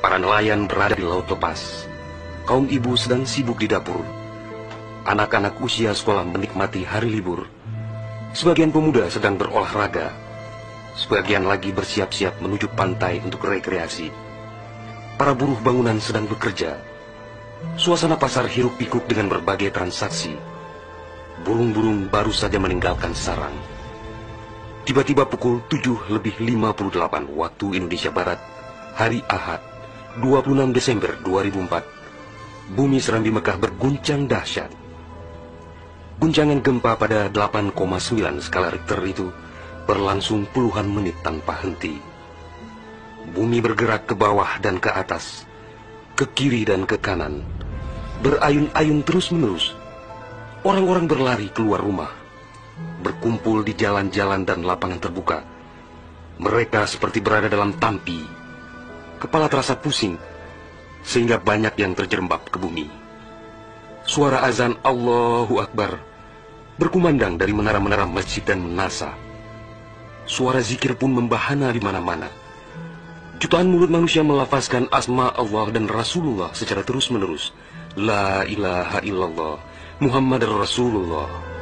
Para nelayan berada di laut lepas. Kaum ibu sedang sibuk di dapur. Anak-anak usia sekolah menikmati hari libur. Sebagian pemuda sedang berolahraga. Sebagian lagi bersiap-siap menuju pantai untuk rekreasi. Para buruh bangunan sedang bekerja. Suasana pasar hiruk-pikuk dengan berbagai transaksi. Burung-burung baru saja meninggalkan sarang. Tiba-tiba pukul 7:58 waktu Indonesia Barat, hari Ahad, 26 Desember 2004, bumi Serambi Mekah berguncang dahsyat. Guncangan gempa pada 8,9 skala Richter itu berlangsung puluhan menit tanpa henti. Bumi bergerak ke bawah dan ke atas, ke kiri dan ke kanan, berayun-ayun terus-menerus. Orang-orang berlari keluar rumah, berkumpul di jalan-jalan dan lapangan terbuka. Mereka seperti berada dalam tampi. Kepala terasa pusing, sehingga banyak yang terjerembab ke bumi. Suara azan Allahu Akbar berkumandang dari menara-menara masjid dan menasa. Suara zikir pun membahana di mana-mana. Jutaan mulut manusia melafazkan asma Allah dan Rasulullah secara terus-menerus. La ilaha illallah, Muhammad Rasulullah.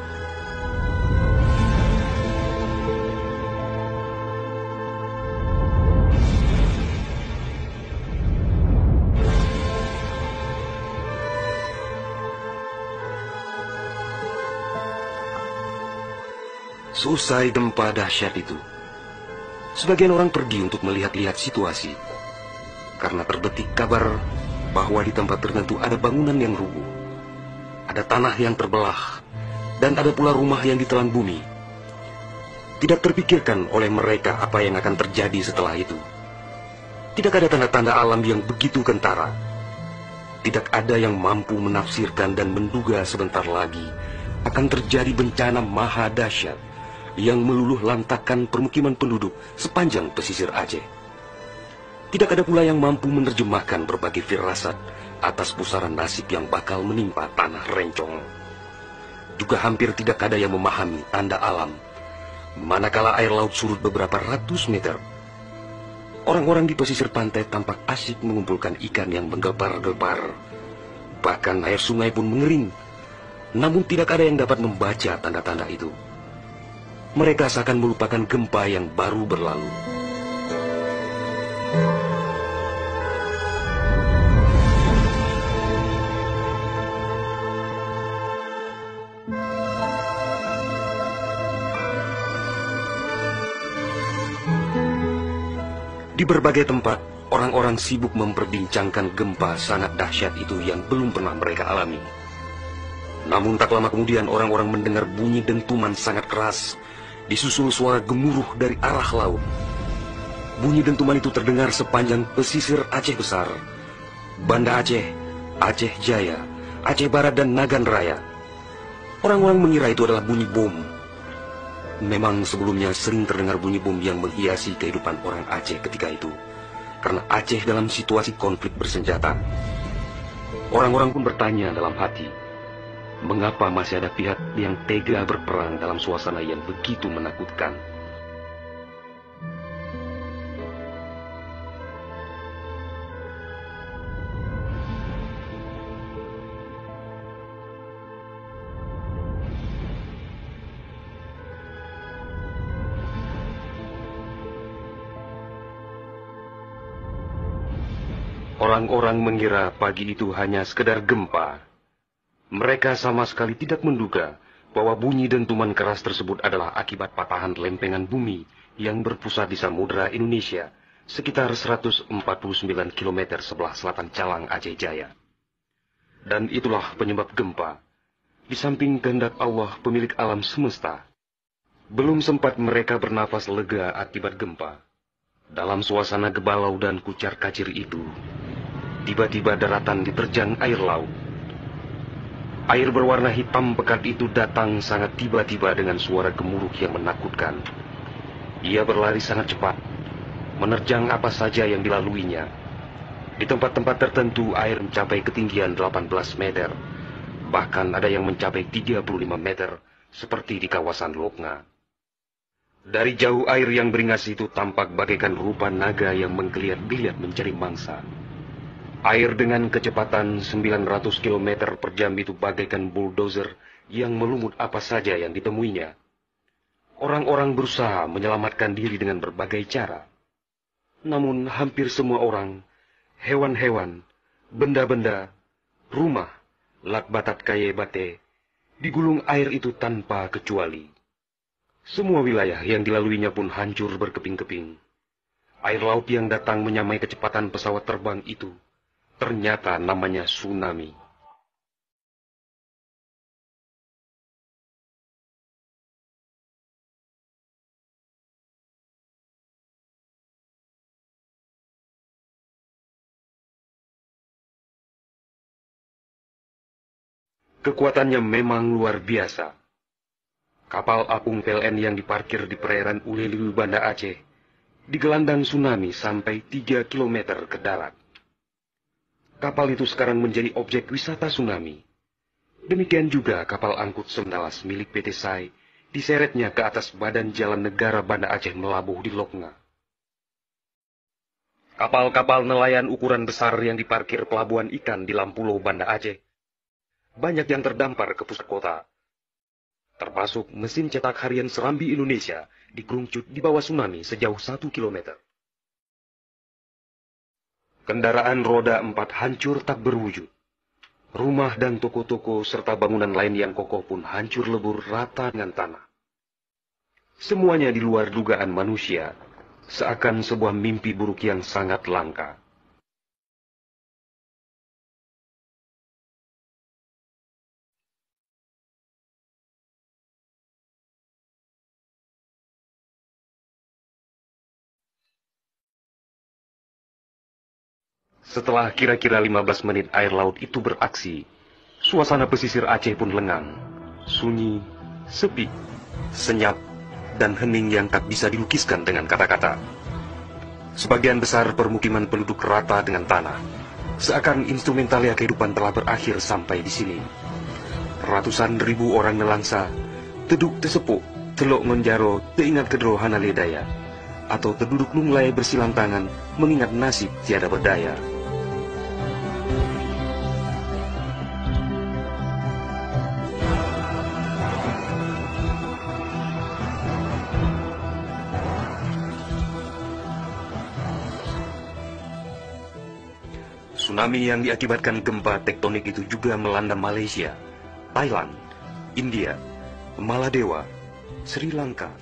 Seusai gempa dahsyat itu, sebagian orang pergi untuk melihat-lihat situasi, karena terbetik kabar bahwa di tempat tertentu ada bangunan yang rubuh, ada tanah yang terbelah, dan ada pula rumah yang ditelan bumi. Tidak terpikirkan oleh mereka apa yang akan terjadi setelah itu. Tidak ada tanda-tanda alam yang begitu kentara. Tidak ada yang mampu menafsirkan dan menduga sebentar lagi akan terjadi bencana maha dahsyat yang meluluh lantakkan permukiman penduduk sepanjang pesisir Aceh. Tidak ada pula yang mampu menerjemahkan berbagai firasat atas pusaran nasib yang bakal menimpa tanah rencong. Juga hampir tidak ada yang memahami tanda alam, manakala air laut surut beberapa ratus meter. Orang-orang di pesisir pantai tampak asyik mengumpulkan ikan yang menggelbar-gelbar. Bahkan air sungai pun mengering. Namun tidak ada yang dapat membaca tanda-tanda itu. Mereka seakan melupakan gempa yang baru berlalu. Di berbagai tempat, orang-orang sibuk memperbincangkan gempa sangat dahsyat itu yang belum pernah mereka alami. Namun tak lama kemudian orang-orang mendengar bunyi dentuman sangat keras, disusul suara gemuruh dari arah laut. Bunyi dentuman itu terdengar sepanjang pesisir Aceh Besar, Banda Aceh, Aceh Jaya, Aceh Barat dan Nagan Raya. Orang-orang mengira itu adalah bunyi bom. Memang sebelumnya sering terdengar bunyi bom yang menghiasi kehidupan orang Aceh ketika itu, karena Aceh dalam situasi konflik bersenjata. Orang-orang pun bertanya dalam hati, mengapa masih ada pihak yang tega berperang dalam suasana yang begitu menakutkan? Orang-orang mengira pagi itu hanya sekedar gempa. Mereka sama sekali tidak menduga bahwa bunyi dentuman keras tersebut adalah akibat patahan lempengan bumi yang berpusat di Samudra Indonesia, sekitar 149 km sebelah selatan Calang, Aceh Jaya. Dan itulah penyebab gempa. Di samping kehendak Allah, pemilik alam semesta, belum sempat mereka bernafas lega akibat gempa. Dalam suasana gebalau dan kucar-kacir itu, tiba-tiba daratan diterjang air laut. Air berwarna hitam pekat itu datang sangat tiba-tiba dengan suara gemuruh yang menakutkan. Ia berlari sangat cepat, menerjang apa saja yang dilaluinya. Di tempat-tempat tertentu air mencapai ketinggian 18 meter. Bahkan ada yang mencapai 35 meter, seperti di kawasan Lokna. Dari jauh air yang beringas itu tampak bagaikan rupa naga yang menggeliat-geliat mencari mangsa. Air dengan kecepatan 900 km per jam itu bagaikan bulldozer yang melumut apa saja yang ditemuinya. Orang-orang berusaha menyelamatkan diri dengan berbagai cara. Namun hampir semua orang, hewan-hewan, benda-benda, rumah, lakbatat kaye bate, digulung air itu tanpa kecuali. Semua wilayah yang dilaluinya pun hancur berkeping-keping. Air laut yang datang menyamai kecepatan pesawat terbang itu, ternyata namanya tsunami. Kekuatannya memang luar biasa. Kapal apung PLN yang diparkir di perairan Uleliu, Banda Aceh, digelandang tsunami sampai 3 km ke darat. Kapal itu sekarang menjadi objek wisata tsunami. Demikian juga kapal angkut Semdalas milik PT SAI diseretnya ke atas badan jalan negara Banda Aceh melabuh di Loknga. Kapal-kapal nelayan ukuran besar yang diparkir pelabuhan ikan di Lampulo, Banda Aceh, banyak yang terdampar ke pusat kota. Termasuk mesin cetak harian Serambi Indonesia digerungcut di bawah tsunami sejauh 1 km. Kendaraan roda 4 hancur tak berwujud. Rumah dan toko-toko serta bangunan lain yang kokoh pun hancur lebur rata dengan tanah. Semuanya di luar dugaan manusia, seakan sebuah mimpi buruk yang sangat langka. Setelah kira-kira 15 menit air laut itu beraksi, suasana pesisir Aceh pun lengang, sunyi, sepi, senyap, dan hening yang tak bisa dilukiskan dengan kata-kata. Sebagian besar permukiman penduduk rata dengan tanah, seakan instrumentalia kehidupan telah berakhir sampai di sini. Ratusan ribu orang nelangsa, teduk tesepuk, telok ngonjaro, teingat kedro hanaledaya, atau terduduk lunglai bersilang tangan, mengingat nasib tiada berdaya. Tsunami yang diakibatkan gempa tektonik itu juga melanda Malaysia, Thailand, India, Maladewa, Sri Lanka,